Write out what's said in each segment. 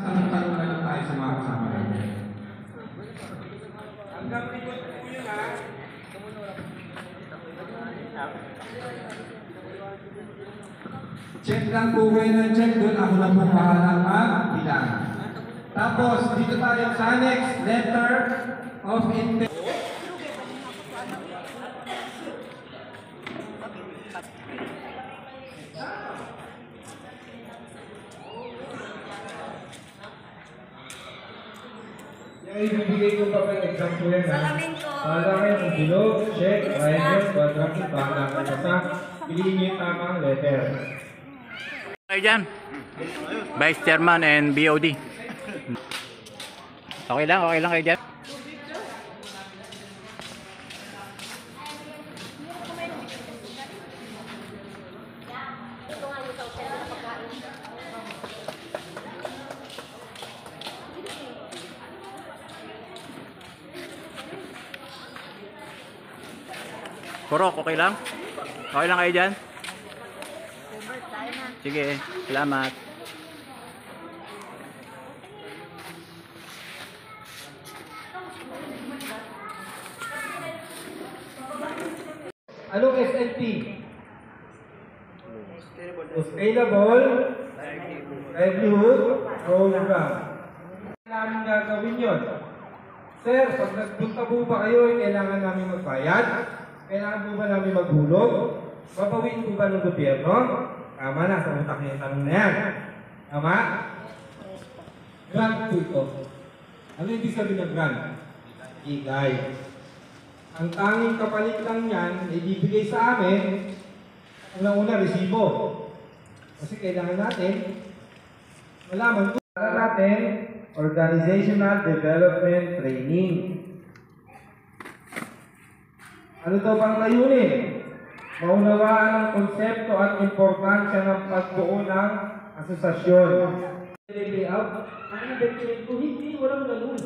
Tanong na lang tayo sa mga kasama natin. Hanggang likod po yun, ha? Check lang po kayo ng check doon. Ako lang po bahala mag-bilang. Tapos, dito tayo sa next letter of intent. Yung ibibigay ko pa yung exam ko yan, ha? Salamin ko. Salamin ang bilog, check, triangle, quadrant, bahala ka basta. Piliin niyo yung tamang letter. Okay dyan. Vice Chairman and BOD. Okay lang kayo dyan. Kurok, okay lang? Okay lang kayo dyan? Sige, salamat. Anong SNP? Sustainable Livelihood Program. Namin gagawin yun. Sir, pag nagpunta po ba kayo, kailangan namin magbayad? Kailangan po ba namin maghulog? Babawin po ba ng gobyerno? Tama na, sa utak niya yung tanong na yan. Tama? Grant po ito. Ano yung ibig sabihin ng grant? Igay. Ang tanging kapalit lang yan, na ibibigay sa amin, unang-una, resibo. Kasi kailangan natin malaman kung natin Organizational Development Training. Ano daw bang layunin? Maunawaan ang konsepto at importansya ng pagbuo ng asosasyon. Layout, ang investment ko, hindi, walang ganun.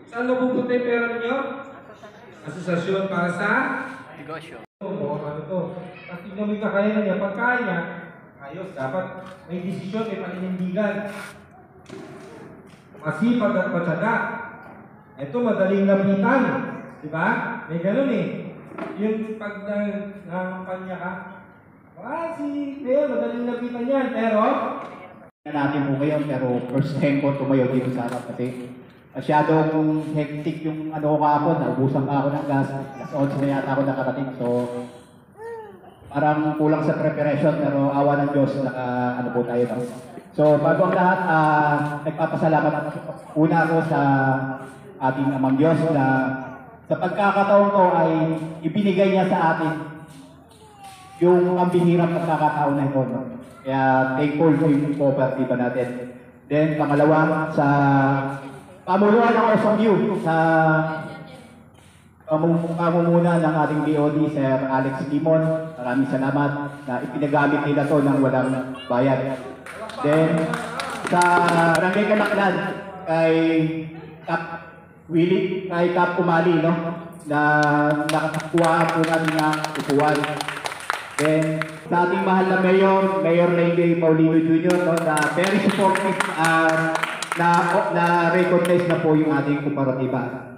Saan napupunta yung pera ninyo? Asosasyon para sa? Negosyo. Ano to? Kasi tingnan mo yung kakayanan niya, pagkain niya, ayos, dapat may desisyon, may paninindigan. Masipag at matyaga. Ito, madaling lapitan. Diba? May ganun eh. Yung pag nangkampanya ka, si Leo, madaling lapitan yan, pero natin po ngayon, pero first time ko tumayo dito sa harap kasi masyadong hectic yung ano ko ako, naubusan pa ako ng gas, alas 11 na yata ako nakarating, so parang kulang sa preparation, pero awa ng Diyos, ano po tayo no? So bago ang lahat, nagpapasalamat una ako sa ating Amang Diyos na sa pagkakataon ko ay ibinigay niya sa atin yung pambihirang pagkakataon na ito. No? Kaya thankful ko yung cooperative natin. Then pangalawa, sa pamumunuan ng OSMU, sa pamumunuan ng ating BOD, Sir Alex Limon, maraming salamat na ipinagamit nila to ng walang bayad. Then sa Barangay Kalaklan, kay Kap Willie, kay Kap Umali, no? Na nakakuha po namin ng upuan. Then, sa ating mahal na Mayor Lady Paulino Jr., no, na very supportive, na-recognize na po yung ating kooperatiba.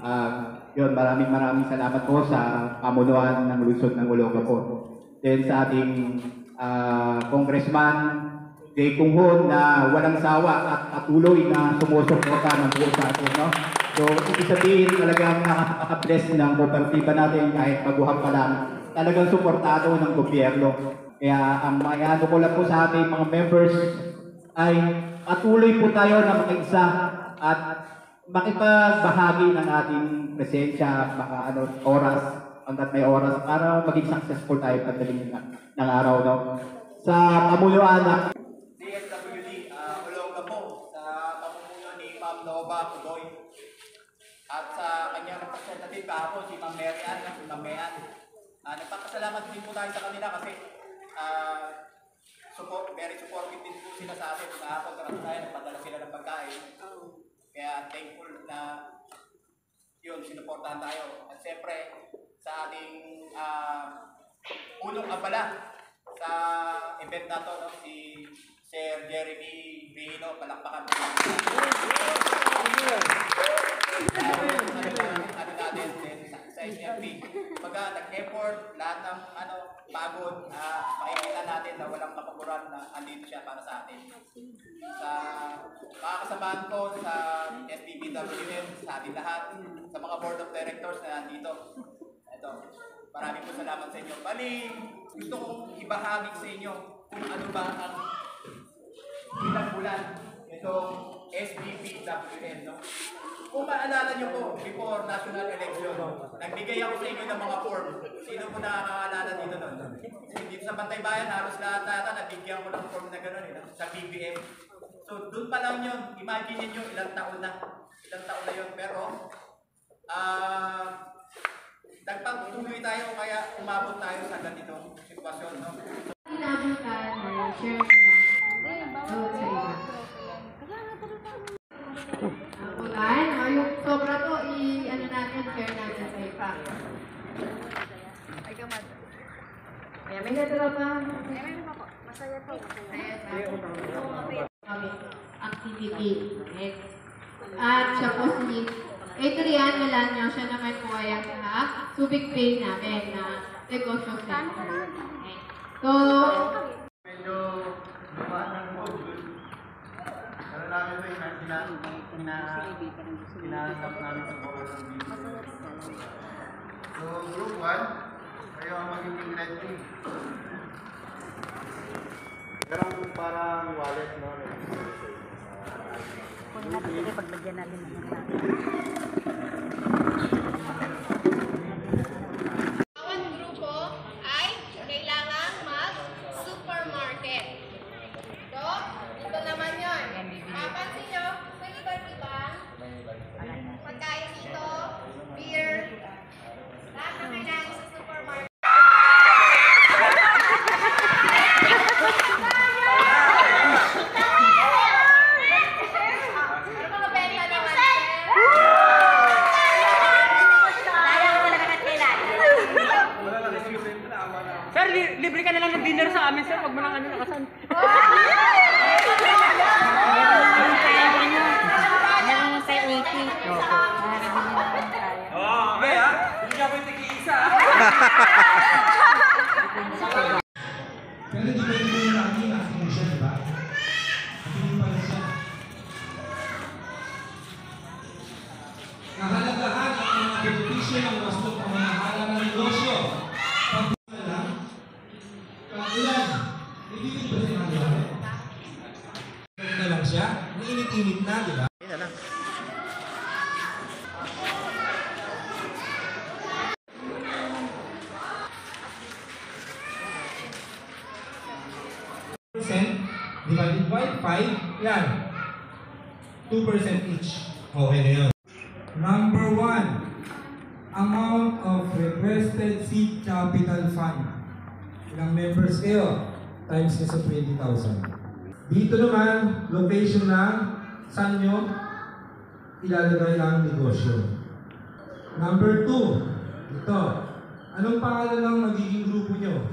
Yun, maraming salamat po sa pamunuan ng lungsod ng Olongapo. Then, sa ating Congressman Jay Kunghon na walang sawa at patuloy na sumusuporta ng buo sa atin. No? So, ibig sabihin talagang nakaka-bless ng kooperatiba natin kahit baguhan pa lang. Talagang suportado ng gobyerno. Kaya ang mayano ko lang po sa ating mga members ay patuloy po tayo na makiisa at makipagbahagi ng ating presensya, baka oras, hanggat may oras para maging successful tayo pagdating ng araw. No? Sa pamunuan ng DSWD, Olongapo, sa pamumuno ni Ma'am Nova Pudoy, at sa kanyang representative kahapon, si Ma'am Mary Ann, si Ma'am Mayan. Nagpapasalamat din po tayo sa kanila kasi very supportive din po sila sa atin. Kahapon karami tayo, nagpadala sila ng pagkain. Kaya thankful na yun, sinuportahan tayo. At siyempre, sa ating punong abala sa event na to, no? Si Sir Jeremy Vino, palakpakan. pagod, makikita natin na walang kapaguran na andito siya para sa atin. Sa mga kasamahan ko sa SBBWM, sa ating lahat, sa mga board of directors na nandito. Ito, maraming po salamat sa inyo. Bali, gusto kong ibahagi sa inyo kung ano ba ang ilang bulan itong SBBWM, no? Kung maalala nyo po, before national election, nagbigay ako sa inyo ng mga form. Sino po nakakaalala dito nun? Dito sa Bantay Bayan, halos lahat nata, nabigyan ko ng form na gano'n, sa BBM. So, doon pa lang yun. Imagine nyo ilang taon na. Ilang taon na yun. Pero, nagpagtuloy tayo, kaya umabot tayo sa ganitong sitwasyon, no? Inabutan or share mo lang doon sa iba. Ulan, yung sobra to, i-ano natin, share natin sa iba. Kaya may natira pa. Masaya to. Kami, activity. At siya po si Adrian Melanio, siya naman po ay ang Subic Bay namin na negosyo center. So, Medyo lumaan ng module. Pero namin ito hinahanap namin sa bawat ng video. So, group 1, kayo ang magiging red team. Parang parang wallet, no? Kung natin sige, paglagyan natin ng mga bawat grupo ay kailangan mag-supermarket. So, ito naman yun. Mapansin nyo, may iba't-ibang pagkain dito, beer, lahat na kailangan sa supermarket. Ano mga benta naman, sir? sayang talaga na kailan. Sir, libre ka na lang ng dinner sa amin, sir. Huwag mo lang ano nakasan. Meron sa 80. Kaya, hindi ka pwede tiki-isa. Pero di ba yung lagi natin siya, di ba? Hindi pa rin siya. Nahalagahan ang mga benepisyo ng wasto ng mga hala ng negosyo. Pag-ulan lang, kailan, hindi din ba siya nagawa? Na lang siya, nainit-init na, di ba? Yan na lang. Divided by 5, yan. 2% each. Okay na yun. Number 1, amount of requested seed capital fund. Ilang members kayo? Times nyo sa 20,000. Dito naman, location ng saan nyo ilalagay ang negosyo. Number 2, ito. Anong pangalan ng magiging grupo nyo?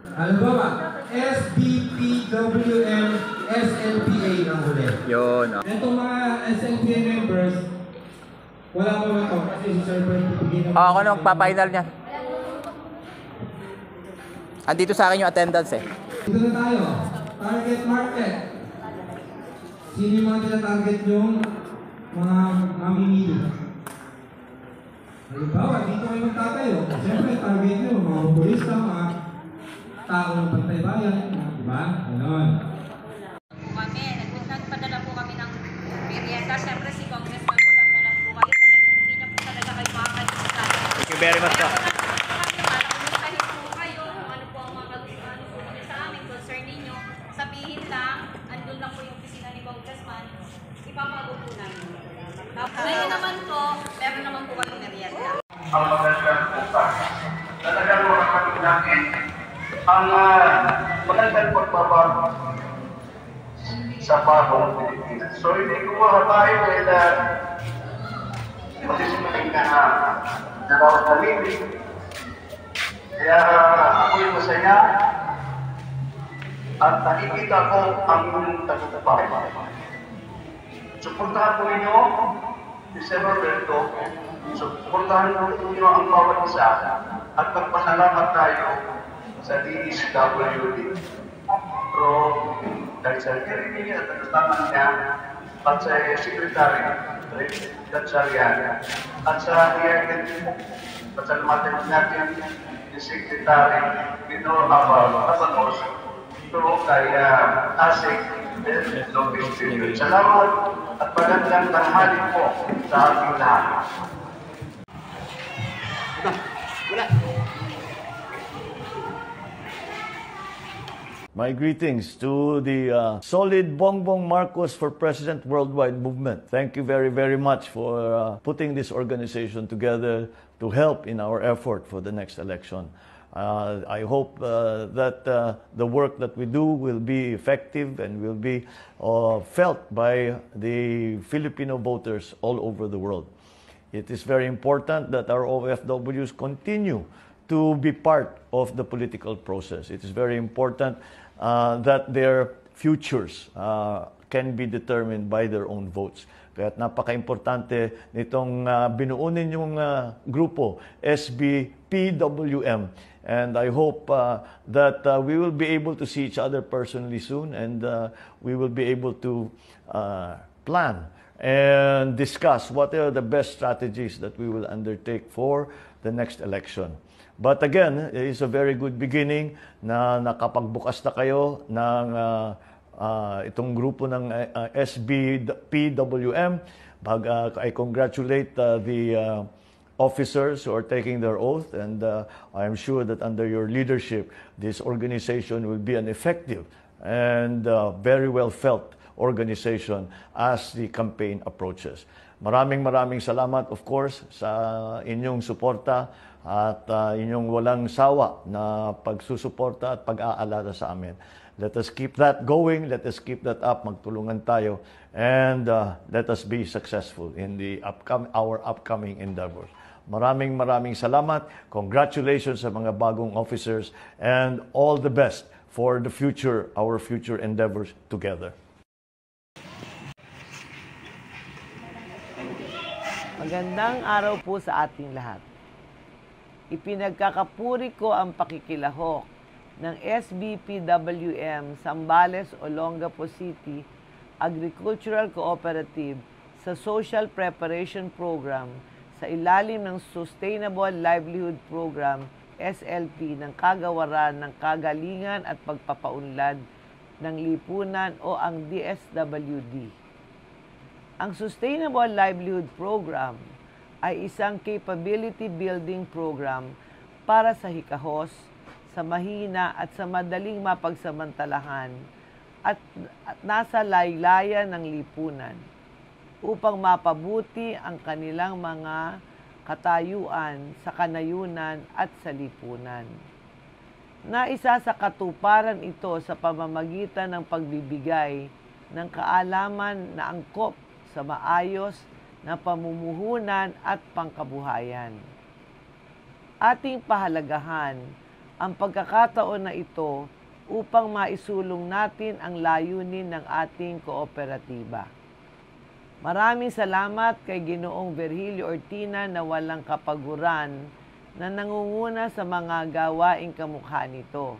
Alam ba? SBPWM SLPA ang huli. Yun. Oh. Itong mga SLPA members, wala pa ba ito? Kasi si Sir Bert bibigyan ng... Ako na magpa-final niyan. Andito sa akin yung attendance eh. Dito na tayo. Target market. Sino yung mga tinatarget yung mga mamimili? Halimbawa, dito kayo magtatayo. Siyempre, target nyo, mga motorista, mga tao ng Bantay Bayan. Diba? Ganon. Kami, nagpadala po kami ng merienda. Siyempre si Congressman po, nagdala po kayo. Talagang hindi niya po talaga kayo makakalimutan. Thank you very much po. Kahit po kayo, kung ano po ang mga ano po sa amin, concern ninyo, sabihin lang, andun lang po yung opisina ni Congressman, ipapagupo namin. Ngayon naman po, meron naman po kami merienda. Ang magandang bukas. Talagang makakapit natin ang magandang pagbabago sa bagong Pilipinas. So, hindi ko tayo dahil masisimuling na darawat na libig. Kaya ako'y masaya at nakikita ko ang inyong tagumpay. Suportahan po ninyo si Sir Roberto. Suportahan po ninyo ang bawat isa at magpasalamat tayo sa DSWD. Pero dahil sa Jeremy at nagtaman niya, at sa Secretary, Gatchalian, at sa IRN, pasalamatan natin yung Secretary, Pino Abanos, ito kay ASIC, Salamat at magandang tanghali po sa ating lahat. My greetings to the solid Bongbong Marcos for President Worldwide movement. Thank you very, very much for putting this organization together to help in our effort for the next election. I hope that the work that we do will be effective and will be felt by the Filipino voters all over the world. It is very important that our OFWs continue to be part of the political process. It is very important that their futures can be determined by their own votes. Kaya napaka-importante nitong binuunin yung grupo, SBPWM. And I hope that we will be able to see each other personally soon, and we will be able to plan and discuss what are the best strategies that we will undertake for the next election. But again, it is a very good beginning na nakapagbukas na kayo ng itong grupo ng SBPWM. I congratulate the officers who are taking their oath, and I am sure that under your leadership, this organization will be an effective and very well felt organization as the campaign approaches. Maraming salamat, of course, sa inyong suporta at inyong walang sawa na pagsusuporta at pag-aalala sa amin. Let us keep that going. Let us keep that up. Magtulungan tayo. And let us be successful in our upcoming endeavors. Maraming salamat. Congratulations sa mga bagong officers, and all the best for the future, our future endeavors together. Magandang araw po sa ating lahat. Ipinagkakapuri ko ang pakikilahok ng SBPWM Zambales, Olongapo City Agricultural Cooperative sa Social Preparation Program sa ilalim ng Sustainable Livelihood Program SLP ng Kagawaran ng Kagalingan at Pagpapaunlad ng Lipunan o ang DSWD. Ang Sustainable Livelihood Program ay isang capability building program para sa hikahos, sa mahina at sa madaling mapagsamantalahan at nasa laylayan ng lipunan upang mapabuti ang kanilang mga katayuan sa kanayunan at sa lipunan. Naisa sa katuparan ito sa pamamagitan ng pagbibigay ng kaalaman na angkop sa maayos na pamumuhunan at pangkabuhayan. Ating pahalagahan ang pagkakataon na ito upang maisulong natin ang layunin ng ating kooperatiba. Maraming salamat kay Ginoong Virgilio Ortina na walang kapaguran na nangunguna sa mga gawaing kamukha nito.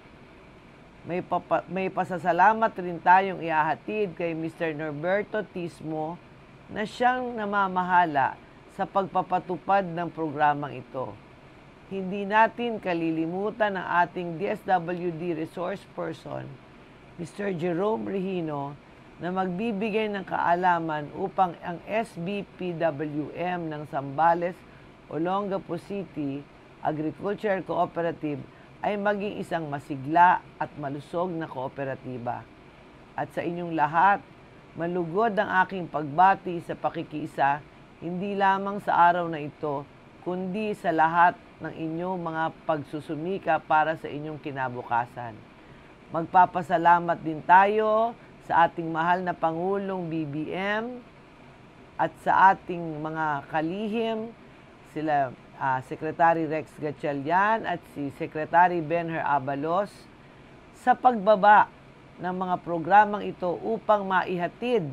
May pasasalamat rin tayong ihahatid kay Mr. Norberto Tismo na siyang namamahala sa pagpapatupad ng programang ito. Hindi natin kalilimutan ang ating DSWD resource person, Mr. Jerome Regino, na magbibigay ng kaalaman upang ang SBPWM ng Zambales, Olongapo City Agricultural Cooperative ay maging isang masigla at malusog na kooperatiba. At sa inyong lahat, malugod ang aking pagbati sa pakikiisa, hindi lamang sa araw na ito, kundi sa lahat ng inyong mga pagsusumika para sa inyong kinabukasan. Magpapasalamat din tayo sa ating mahal na Pangulong BBM at sa ating mga kalihim, sila Secretary Rex Gatchalian at si Secretary Benher Abalos, sa pagbaba ng mga programang ito upang maihatid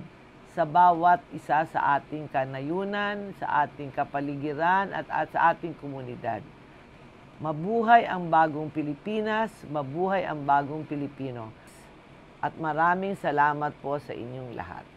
sa bawat isa sa ating kanayunan, sa ating kapaligiran at sa ating komunidad. Mabuhay ang bagong Pilipinas, mabuhay ang bagong Pilipino. At maraming salamat po sa inyong lahat.